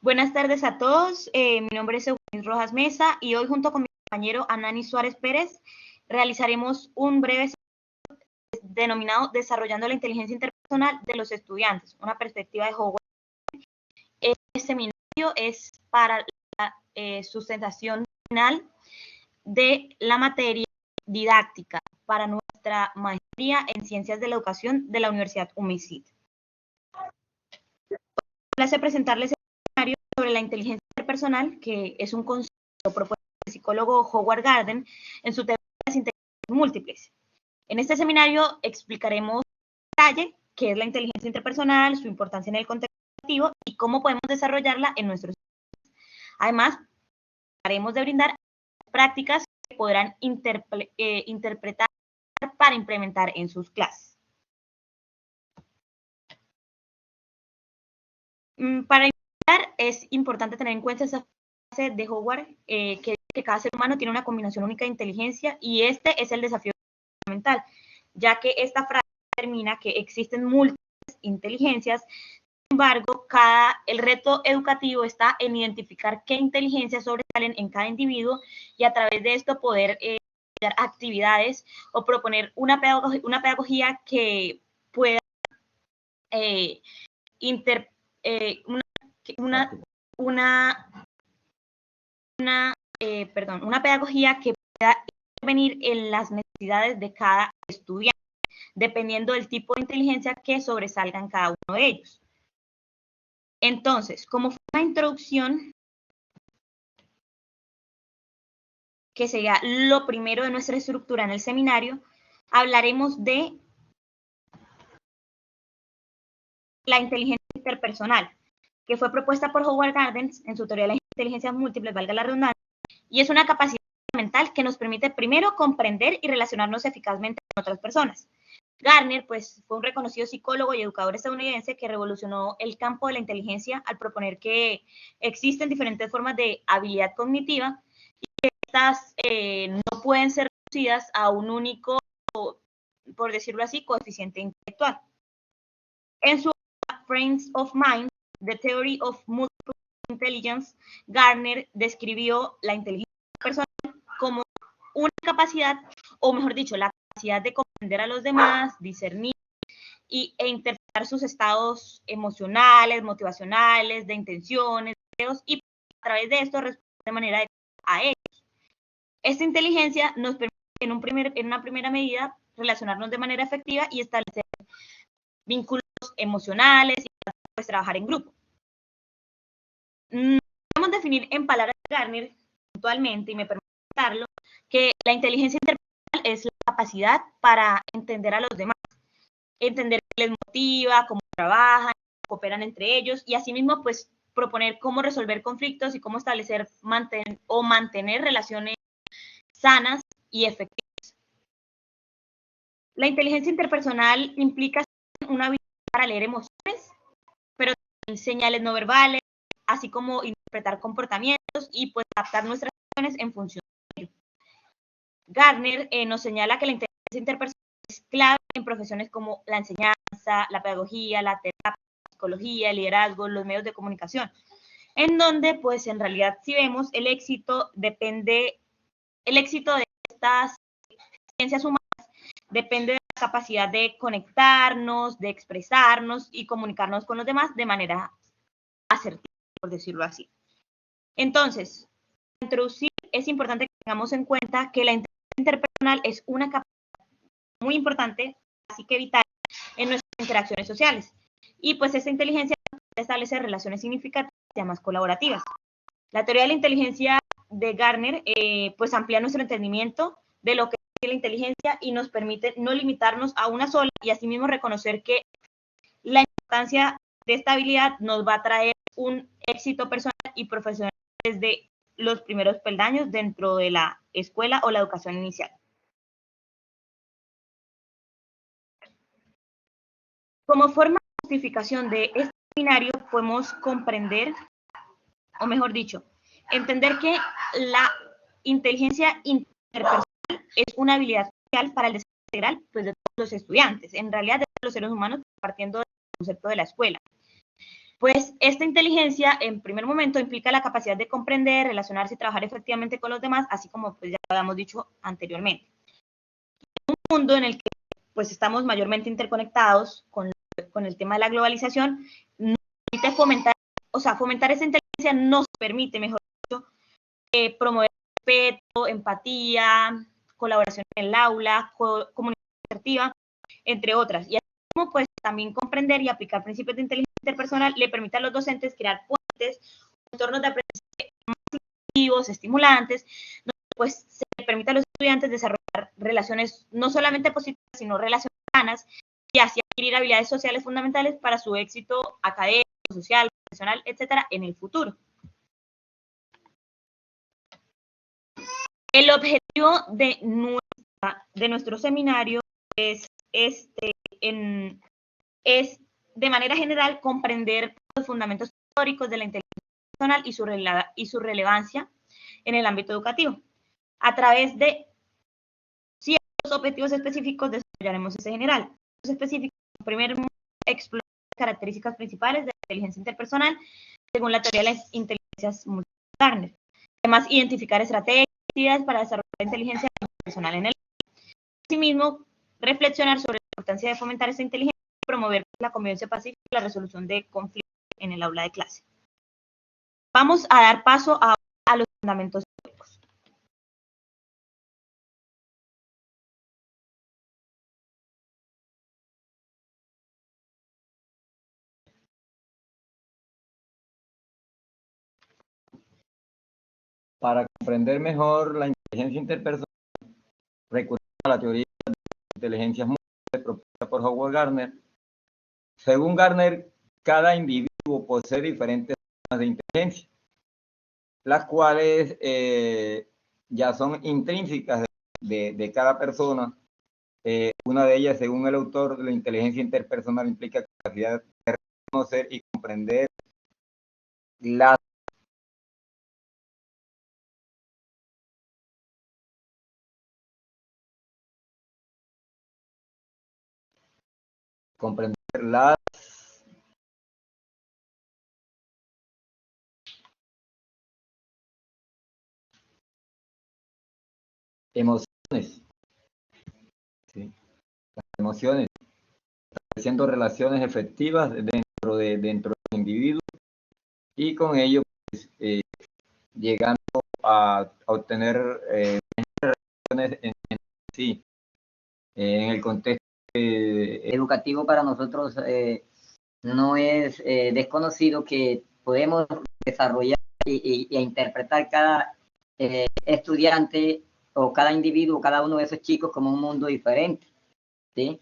Buenas tardes a todos. Mi nombre es Eugenia Rojas Mesa y hoy junto con mi compañero Anani Suárez Pérez realizaremos un breve denominado Desarrollando la inteligencia interpersonal de los estudiantes, una perspectiva de Howard. Este seminario es para la sustentación final de la materia didáctica para nuestra maestría en Ciencias de la Educación de la Universidad UMICIT. Me place presentarles el seminario sobre la inteligencia interpersonal, que es un concepto propuesto por el psicólogo Howard Gardner en su teoría de las inteligencias múltiples. En este seminario explicaremos en detalle qué es la inteligencia interpersonal, su importancia en el contexto educativo y cómo podemos desarrollarla en nuestros estudios. Además, trataremos de brindar prácticas que podrán interpretar para implementar en sus clases. Para iniciar, es importante tener en cuenta esa frase de Howard que dice que cada ser humano tiene una combinación única de inteligencia y este es el desafío fundamental, ya que esta frase determina que existen múltiples inteligencias. Sin embargo, el reto educativo está en identificar qué inteligencias sobresalen en cada individuo y a través de esto poder dar actividades o proponer una pedagogía que pueda una pedagogía que pueda intervenir en las necesidades de cada estudiante, dependiendo del tipo de inteligencia que sobresalga en cada uno de ellos. Entonces, como fue una introducción, que sería lo primero de nuestra estructura en el seminario, hablaremos de la inteligencia interpersonal, que fue propuesta por Howard Gardner en su teoría de las inteligencias múltiples, valga la redundancia, y es una capacidad mental que nos permite primero comprender y relacionarnos eficazmente con otras personas. Gardner, pues, fue un reconocido psicólogo y educador estadounidense que revolucionó el campo de la inteligencia al proponer que existen diferentes formas de habilidad cognitiva y que estas no pueden ser reducidas a un único, por decirlo así, coeficiente intelectual. En su Frames of Mind, The Theory of Multiple Intelligence, Gardner describió la inteligencia personal como una capacidad, o mejor dicho, la capacidad de comprender a los demás, discernir e interpretar sus estados emocionales, motivacionales, de intenciones, deseos, y a través de esto responder de manera adecuada a ellos. Esta inteligencia nos permite en una primera medida relacionarnos de manera efectiva y establecer vínculos emocionales y pues trabajar en grupo. Podemos definir en palabras de Gardner puntualmente, y me permito citarlo, que la inteligencia interpersonal es la capacidad para entender a los demás, entender qué les motiva, cómo trabajan, cómo cooperan entre ellos y asimismo pues proponer cómo resolver conflictos y cómo establecer mantener relaciones sanas y efectivas. La inteligencia interpersonal implica una habilidad para leer emociones, pero también señales no verbales, así como interpretar comportamientos y pues adaptar nuestras acciones en función de ello. Gardner nos señala que la inteligencia interpersonal es clave en profesiones como la enseñanza, la pedagogía, la terapia, la psicología, el liderazgo, los medios de comunicación, en donde pues en realidad si vemos el éxito de estas ciencias humanas depende de la capacidad de conectarnos, de expresarnos y comunicarnos con los demás de manera asertiva, por decirlo así. Entonces, para introducir, es importante que tengamos en cuenta que la inteligencia interpersonal es una capacidad muy importante, así que vital, en nuestras interacciones sociales. Y pues esta inteligencia puede establecer relaciones significativas y más colaborativas. La teoría de la inteligencia de Gardner pues amplía nuestro entendimiento de lo que es la inteligencia y nos permite no limitarnos a una sola y asimismo reconocer que la importancia de esta habilidad nos va a traer un éxito personal y profesional desde los primeros peldaños dentro de la escuela o la educación inicial. Como forma de justificación de este seminario podemos comprender, o mejor dicho, entender que la inteligencia interpersonal es una habilidad social para el desarrollo integral pues, de todos los estudiantes, en realidad de todos los seres humanos, partiendo del concepto de la escuela. Pues esta inteligencia, en primer momento, implica la capacidad de comprender, relacionarse y trabajar efectivamente con los demás, así como pues, ya habíamos dicho anteriormente. Un mundo en el que pues, estamos mayormente interconectados con el tema de la globalización, nos permite fomentar esa inteligencia nos permite, mejor dicho, promover respeto, empatía, colaboración en el aula, comunicación asertiva, entre otras. Y así como pues también comprender y aplicar principios de inteligencia interpersonal le permite a los docentes crear puentes, entornos de aprendizaje más activos, estimulantes, donde pues se le permite a los estudiantes desarrollar relaciones no solamente positivas, sino relaciones sanas y así adquirir habilidades sociales fundamentales para su éxito académico, social, profesional, etcétera, en el futuro. El objetivo de nuestro seminario es, es de manera general comprender los fundamentos históricos de la inteligencia personal y su relevancia en el ámbito educativo. A través de ciertos objetivos específicos desarrollaremos ese general. Los específicos, primero, explorar las características principales de la inteligencia interpersonal según la teoría de las inteligencias múltiples de Gardner. Además, identificar estrategias y actividades para desarrollar la inteligencia personal en el. Asimismo, reflexionar sobre la importancia de fomentar esta inteligencia y promover la convivencia pacífica y la resolución de conflictos en el aula de clase. Vamos a dar paso a los fundamentos teóricos. Para comprender mejor la inteligencia interpersonal, recurrimos a la teoría de inteligencias múltiples propuesta por Howard Gardner. Según Gardner, cada individuo posee diferentes formas de inteligencia, las cuales ya son intrínsecas de cada persona. Una de ellas, según el autor, la inteligencia interpersonal implica capacidad de reconocer y comprender las emociones, ¿sí? Las emociones, estableciendo relaciones efectivas dentro del individuo y con ello pues, llegando a obtener relaciones en sí. En el contexto educativo para nosotros no es desconocido que podemos desarrollar e interpretar cada estudiante o cada individuo, cada uno de esos chicos como un mundo diferente, ¿sí?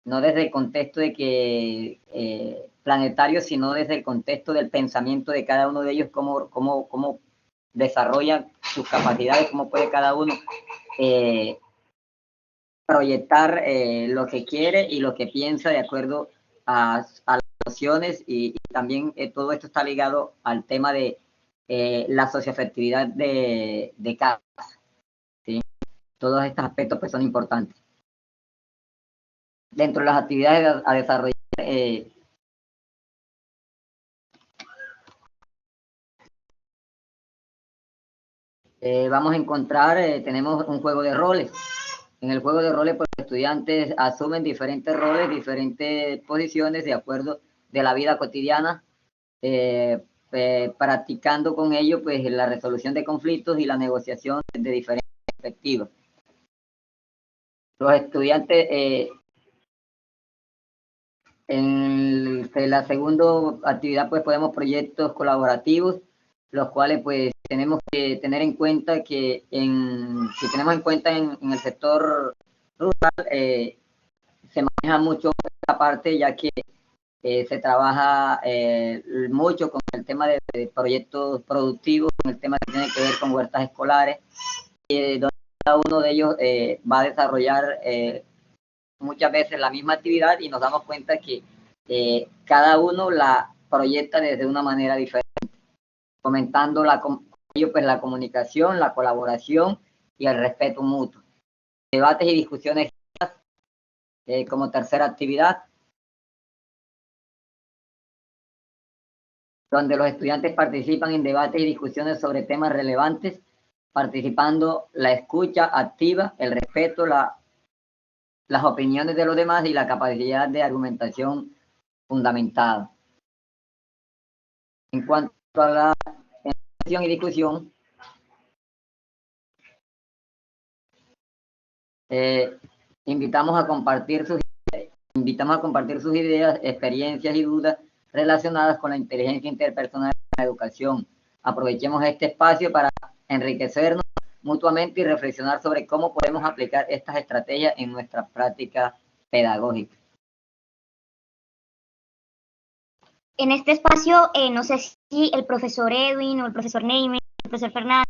No desde el contexto de que planetario, sino desde el contexto del pensamiento de cada uno de ellos, cómo desarrolla sus capacidades, cómo puede cada uno proyectar lo que quiere y lo que piensa de acuerdo a las emociones y también todo esto está ligado al tema de la socioafectividad de cada, ¿sí? Todos estos aspectos pues son importantes. Dentro de las actividades a desarrollar vamos a encontrar, tenemos un juego de roles. En el juego de roles, pues, los estudiantes asumen diferentes roles, diferentes posiciones de acuerdo de la vida cotidiana, practicando con ello pues, la resolución de conflictos y la negociación de diferentes perspectivas. Los estudiantes, en la segunda actividad, pues podemos proyectos colaborativos, los cuales pues tenemos que tener en cuenta que si tenemos en cuenta en el sector rural, se maneja mucho esta parte, ya que se trabaja mucho con el tema de proyectos productivos, con el tema que tiene que ver con huertas escolares, donde cada uno de ellos va a desarrollar muchas veces la misma actividad y nos damos cuenta que cada uno la proyecta desde una manera diferente, fomentando pues, la comunicación, la colaboración y el respeto mutuo. Debates y discusiones como tercera actividad. donde los estudiantes participan en debates y discusiones sobre temas relevantes, participando la escucha activa, el respeto, las opiniones de los demás y la capacidad de argumentación fundamentada. En cuanto a la y discusión, invitamos a compartir sus ideas, experiencias y dudas relacionadas con la inteligencia interpersonal en la educación. Aprovechemos este espacio para enriquecernos mutuamente y reflexionar sobre cómo podemos aplicar estas estrategias en nuestra práctica pedagógica. En este espacio, no sé si el profesor Edwin o el profesor Neymer, el profesor Fernando,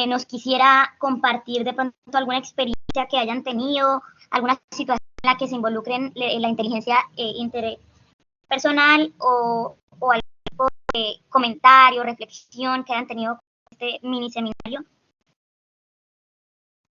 nos quisiera compartir de pronto alguna experiencia que hayan tenido, alguna situación en la que se involucren la inteligencia interpersonal o algún tipo de comentario, reflexión que hayan tenido con este mini seminario.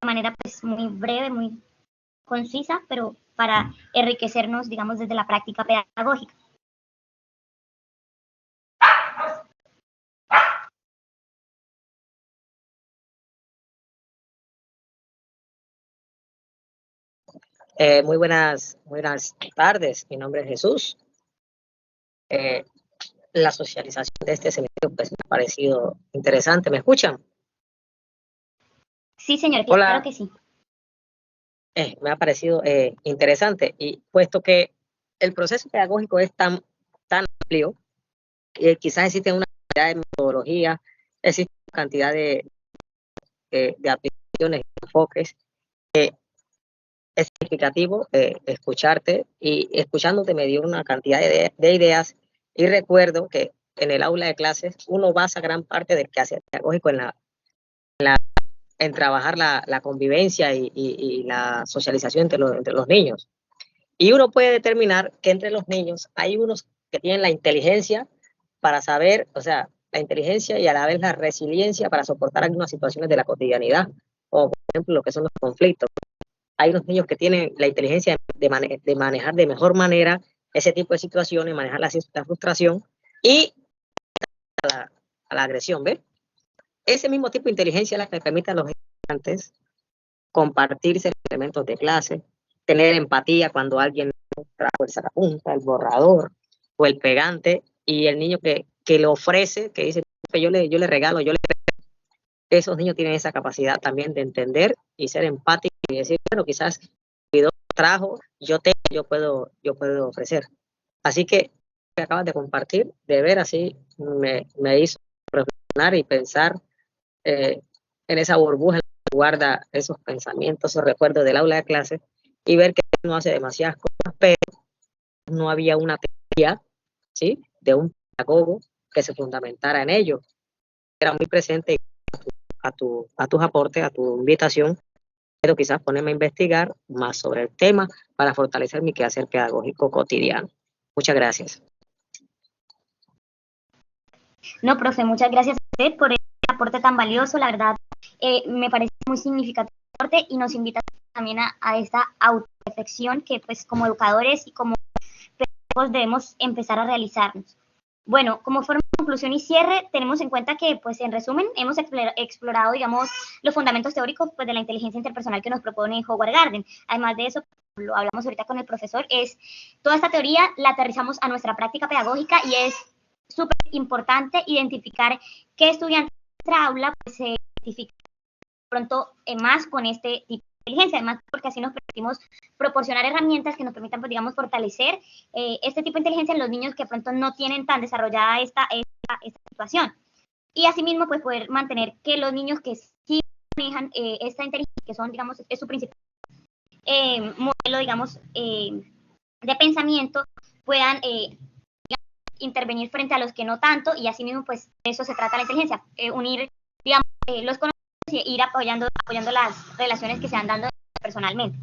De manera pues muy breve, muy concisa, pero para enriquecernos, digamos, desde la práctica pedagógica. Muy buenas tardes, mi nombre es Jesús. La socialización de este seminario pues me ha parecido interesante. ¿Me escuchan? Sí, señor, Hola. claro que sí. Me ha parecido interesante, y puesto que el proceso pedagógico es tan amplio, quizás existe una cantidad de metodologías, existe una cantidad de aplicaciones, de enfoques. Es significativo escucharte, y escuchándote me dio una cantidad de ideas, y recuerdo que en el aula de clases uno basa gran parte del quehacer pedagógico en trabajar la convivencia y la socialización entre los niños. Y uno puede determinar que entre los niños hay unos que tienen la inteligencia para saber, o sea, la inteligencia y a la vez la resiliencia para soportar algunas situaciones de la cotidianidad, o por ejemplo lo que son los conflictos. Hay unos niños que tienen la inteligencia de manejar de mejor manera ese tipo de situaciones, manejar la frustración y a la agresión, ¿ves? Ese mismo tipo de inteligencia es la que permite a los estudiantes compartirse elementos de clase, tener empatía cuando alguien trajo el sacapunta, el borrador o el pegante, y el niño que le ofrece, que dice que yo le regalo, esos niños tienen esa capacidad también de entender y ser empáticos y decir, bueno, quizás trajo, yo puedo ofrecer. Así que lo que acabas de compartir, de ver así, me hizo reflexionar y pensar en esa burbuja que guarda esos pensamientos, esos recuerdos del aula de clase, y ver que uno hace demasiadas cosas, pero no había una teoría, ¿sí?, de un pedagogo que se fundamentara en ello. Era muy presente a tus aportes, a tu invitación, pero quizás ponerme a investigar más sobre el tema para fortalecer mi quehacer pedagógico cotidiano. Muchas gracias. No, profe, muchas gracias a usted por este aporte tan valioso. La verdad, me parece muy significativo el aporte, y nos invita también a esta autorreflexión que pues como educadores y como pedagogos debemos empezar a realizarnos. Bueno, como forma de conclusión y cierre, tenemos en cuenta que, pues, en resumen, hemos explorado, digamos, los fundamentos teóricos pues, de la inteligencia interpersonal que nos propone Howard Gardner. Además de eso, lo hablamos ahorita con el profesor, es toda esta teoría la aterrizamos a nuestra práctica pedagógica, y es súper importante identificar qué estudiantes de nuestra aula pues, se identifican pronto más con este tipo de inteligencia, además porque así nos permitimos proporcionar herramientas que nos permitan, pues, digamos, fortalecer este tipo de inteligencia en los niños que pronto no tienen tan desarrollada esta situación. Y asimismo, pues, poder mantener que los niños que sí manejan esta inteligencia, que son, digamos, es su principal modelo, digamos, de pensamiento, puedan intervenir frente a los que no tanto, y asimismo, pues, de eso se trata la inteligencia, unir, digamos, los conocimientos y ir apoyando las relaciones que se van dando personalmente.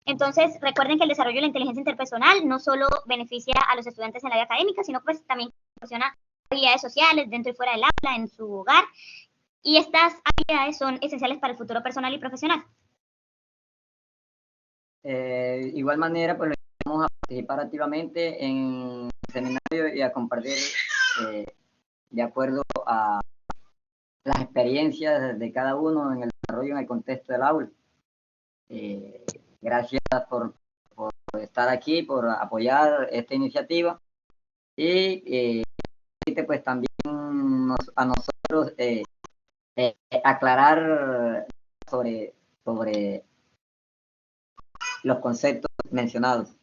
Entonces, recuerden que el desarrollo de la inteligencia interpersonal no solo beneficia a los estudiantes en la vida académica, sino pues también proporciona habilidades sociales dentro y fuera del aula, en su hogar, y estas habilidades son esenciales para el futuro personal y profesional. Igual manera, pues, le vamos a participar activamente en el seminario y a compartir de acuerdo a las experiencias de cada uno en el desarrollo en el contexto del aula. Gracias por estar aquí, por apoyar esta iniciativa y pues también a nosotros aclarar sobre los conceptos mencionados.